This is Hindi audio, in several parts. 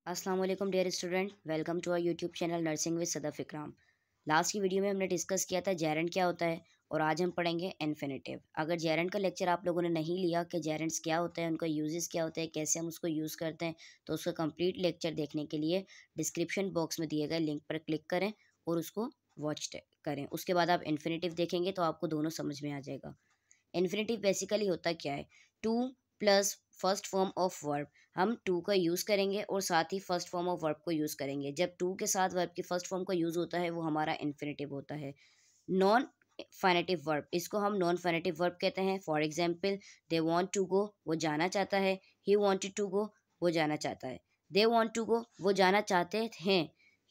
अस्सलाम वालेकुम dear student, welcome to our YouTube channel nursing with Sadaf Ikram. Last की वीडियो में हमने डिस्कस किया था जेरेंट क्या होता है और आज हम पढ़ेंगे इन्फिनेटिव। अगर जेरेंट का लेक्चर आप लोगों ने नहीं लिया कि जेरेंट्स क्या होता है, उनका यूजेस क्या होता है, कैसे हम उसको यूज़ करते हैं, तो उसका कंप्लीट लेक्चर देखने के लिए डिस्क्रिप्शन बॉक्स में दिए गए लिंक पर क्लिक करें और उसको वॉच करें। उसके बाद आप इन्फिनेटिव देखेंगे तो आपको दोनों समझ में आ जाएगा। इन्फिनेटिव बेसिकली होता क्या है? Two plus first form of verb. हम टू का यूज़ करेंगे और साथ ही फर्स्ट फॉर्म ऑफ वर्ब को यूज़ करेंगे। जब टू के साथ वर्ब की फर्स्ट फॉर्म का यूज़ होता है वो हमारा इन्फिनेटिव होता है। नॉन फाइनेटिव वर्ब, इसको हम नॉन फाइनेटिव वर्ब कहते हैं। For example, they want to go, वो जाना चाहता है। ही वॉन्टेड टू गो, वो जाना चाहता है। दे वॉन्ट टू गो, वो जाना चाहते हैं।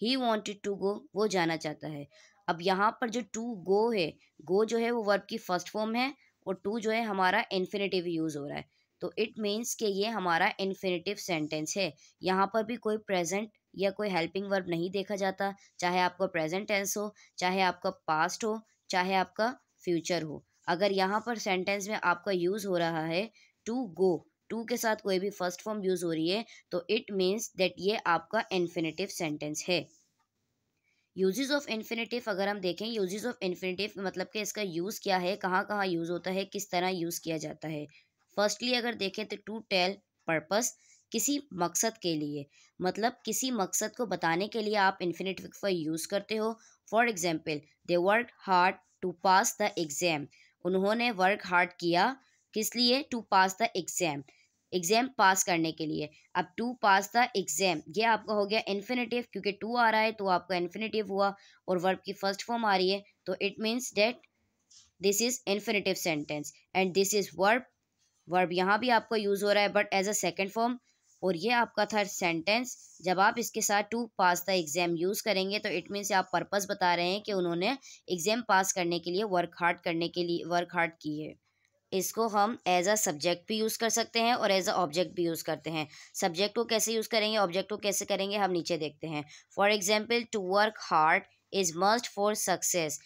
ही वॉन्टेड टू गो, वो जाना चाहता है। अब यहाँ पर जो टू गो है, गो जो है वो वर्ब की फर्स्ट फॉर्म है और टू जो है हमारा इन्फिनेटिव यूज़ हो रहा है। तो इट मीन्स कि ये हमारा इन्फिनेटिव सेंटेंस है। यहाँ पर भी कोई प्रेजेंट या कोई हेल्पिंग वर्ब नहीं देखा जाता, चाहे आपका प्रेजेंट टेंस हो, चाहे आपका पास्ट हो, चाहे आपका फ्यूचर हो। अगर यहाँ पर सेंटेंस में आपका यूज़ हो रहा है टू गो, टू के साथ कोई भी फर्स्ट फॉर्म यूज़ हो रही है, तो इट मीन्स दैट ये आपका इन्फिनेटिव सेंटेंस है। यूजेस ऑफ इन्फिनेटिव अगर हम देखें, यूजेस ऑफ इन्फिनेटिव मतलब कि इसका यूज़ क्या है, कहाँ कहाँ यूज़ होता है, किस तरह यूज़ किया जाता है। फर्स्टली अगर देखें तो टू टेल पर्पस, किसी मकसद के लिए, मतलब किसी मकसद को बताने के लिए आप इन्फिनेटिव का यूज़ करते हो। For example, they work hard to pass the exam. उन्होंने वर्क हार्ड किया, किस लिए? To pass the exam, exam pass करने के लिए। अब टू पास द एग्जाम ये आपका हो गया इन्फिनेटिव, क्योंकि टू आ रहा है तो आपका इन्फिनेटिव हुआ और वर्ब की फर्स्ट फॉर्म आ रही है, तो it means that this is infinitive sentence and this is verb. Verb यहाँ भी आपका यूज़ हो रहा है but as a second form, और ये आपका था सेंटेंस। जब आप इसके साथ to pass the exam use करेंगे तो इट मीन्स आप पर्पस बता रहे हैं कि उन्होंने एग्जाम पास करने के लिए वर्क हार्ड करने के लिए वर्क हार्ड की है। इसको हम एज अ सब्जेक्ट भी यूज़ कर सकते हैं और एज अ ऑब्जेक्ट भी यूज़ करते हैं। सब्जेक्ट को कैसे यूज़ करेंगे, ऑब्जेक्ट को कैसे करेंगे, हम नीचे देखते हैं। For example, to work hard is must for success.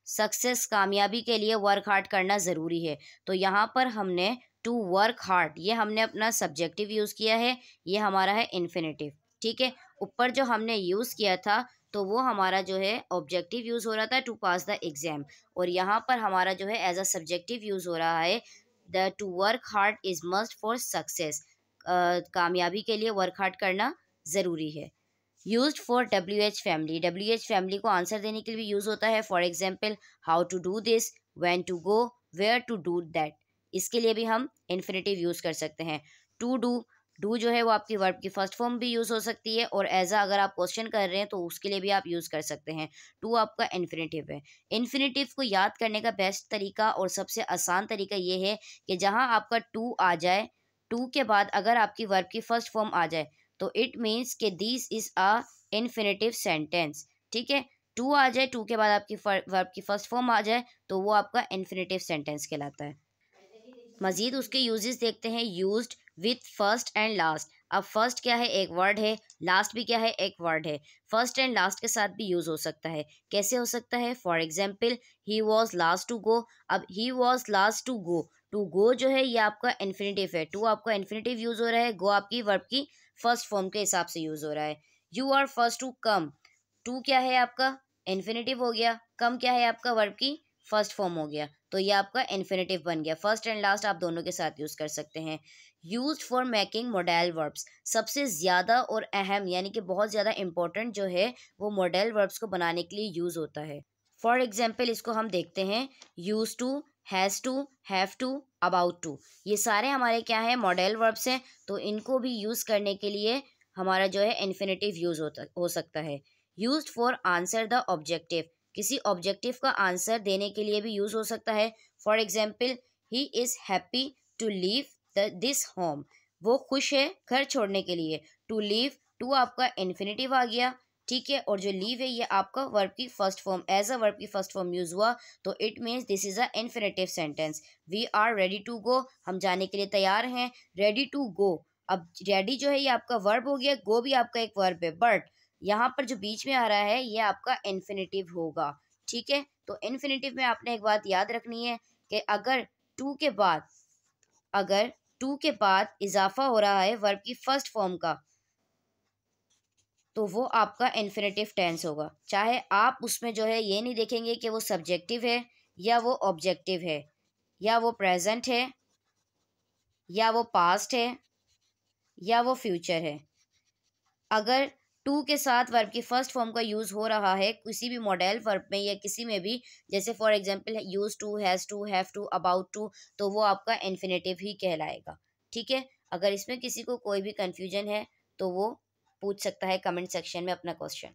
Success, कामयाबी के लिए वर्क हार्ड करना ज़रूरी है। तो यहाँ पर हमने टू वर्क हार्ड, ये हमने अपना सब्जेक्टिव यूज़ किया है, ये हमारा है इन्फिनेटिव। ठीक है, ऊपर जो हमने यूज़ किया था तो वो हमारा जो है ऑब्जेक्टिव यूज़ हो रहा था टू पास द एग्ज़ाम, और यहाँ पर हमारा जो है एज अ सब्जेक्टिव यूज़ हो रहा है the to work hard is must for success. कामयाबी के लिए वर्क हार्ड करना ज़रूरी है। Used for W H family, W H family को आंसर देने के लिए भी यूज़ होता है। For example, how to do this, when to go, where to do that, इसके लिए भी हम इन्फिनेटिव यूज़ कर सकते हैं। टू डू, डू जो है वो आपकी वर्ब की फर्स्ट फॉर्म भी यूज़ हो सकती है और एज अ अगर आप क्वेश्चन कर रहे हैं तो उसके लिए भी आप यूज़ कर सकते हैं। टू आपका इन्फिनेटिव है। इन्फिनेटिव को याद करने का बेस्ट तरीका और सबसे आसान तरीका ये है कि जहाँ आपका टू आ जाए, टू के बाद अगर आपकी वर्ब की फर्स्ट फॉर्म आ जाए तो इट मीन्स कि this is a infinitive sentence. ठीक है, टू आ जाए, टू के बाद आपकी वर्ब की फर्स्ट फॉर्म आ जाए तो वो आपका इन्फिनेटिव सेंटेंस कहलाता है। मजीद उसके यूजेस देखते हैं। Used with first and last. अब फर्स्ट क्या है, एक वर्ड है, लास्ट भी क्या है, एक वर्ड है। फर्स्ट एंड लास्ट के साथ भी यूज हो सकता है। कैसे हो सकता है? For example, he was last to go. अब he was last to go जो है ये आपका इन्फिनेटिव है। टू आपका इन्फिनेटिव यूज हो रहा है, गो आपकी वर्ब की फर्स्ट फॉर्म के हिसाब से यूज हो रहा है। You are first to come, to क्या है आपका इन्फिनेटिव हो गया, कम क्या है आपका वर्ब की फर्स्ट फॉर्म हो गया, तो ये आपका इन्फिनेटिव बन गया। फर्स्ट एंड लास्ट आप दोनों के साथ यूज़ कर सकते हैं। Used for making modal verbs, सबसे ज़्यादा और अहम यानी कि बहुत ज़्यादा इंपॉर्टेंट जो है वो मॉडल वर्ब्स को बनाने के लिए यूज़ होता है। फॉर एग्जाम्पल इसको हम देखते हैं। Use to, has to, have to, about to, ये सारे हमारे क्या हैं, मॉडल वर्ब्स हैं। तो इनको भी यूज़ करने के लिए हमारा जो है इन्फिनेटिव यूज़ हो सकता है। Used for answer the objective, किसी ऑब्जेक्टिव का आंसर देने के लिए भी यूज़ हो सकता है। For example, he is happy to leave this home, वो खुश है घर छोड़ने के लिए। टू लीव, टू आपका इन्फिनेटिव आ गया। ठीक है, और जो लीव है ये आपका वर्ब की first form, as a verb की फर्स्ट फॉर्म यूज़ हुआ, तो it means this is a infinitive sentence. We are ready to go, हम जाने के लिए तैयार हैं। रेडी टू गो, अब रेडी जो है ये आपका वर्ब हो गया, गो भी आपका एक वर्ब है, बट यहाँ पर जो बीच में आ रहा है ये आपका इन्फिनेटिव होगा। ठीक है, तो इन्फिनेटिव में आपने एक बात याद रखनी है कि अगर टू के बाद इजाफा हो रहा है वर्ब की फर्स्ट फॉर्म का, तो वो आपका इन्फिनेटिव टेंस होगा। चाहे आप उसमें जो है ये नहीं देखेंगे कि वो सब्जेक्टिव है या वो ऑब्जेक्टिव है या वो प्रेजेंट है या वो पास्ट है या वो फ्यूचर है। अगर टू के साथ वर्ब की फर्स्ट फॉर्म का यूज़ हो रहा है किसी भी मॉडल वर्ब में या किसी में भी, जैसे for example use to, has to, have to, about to, तो वो आपका इन्फिनेटिव ही कहलाएगा। ठीक है। अगर इसमें किसी को कोई भी कंफ्यूजन है तो वो पूछ सकता है कमेंट सेक्शन में अपना क्वेश्चन।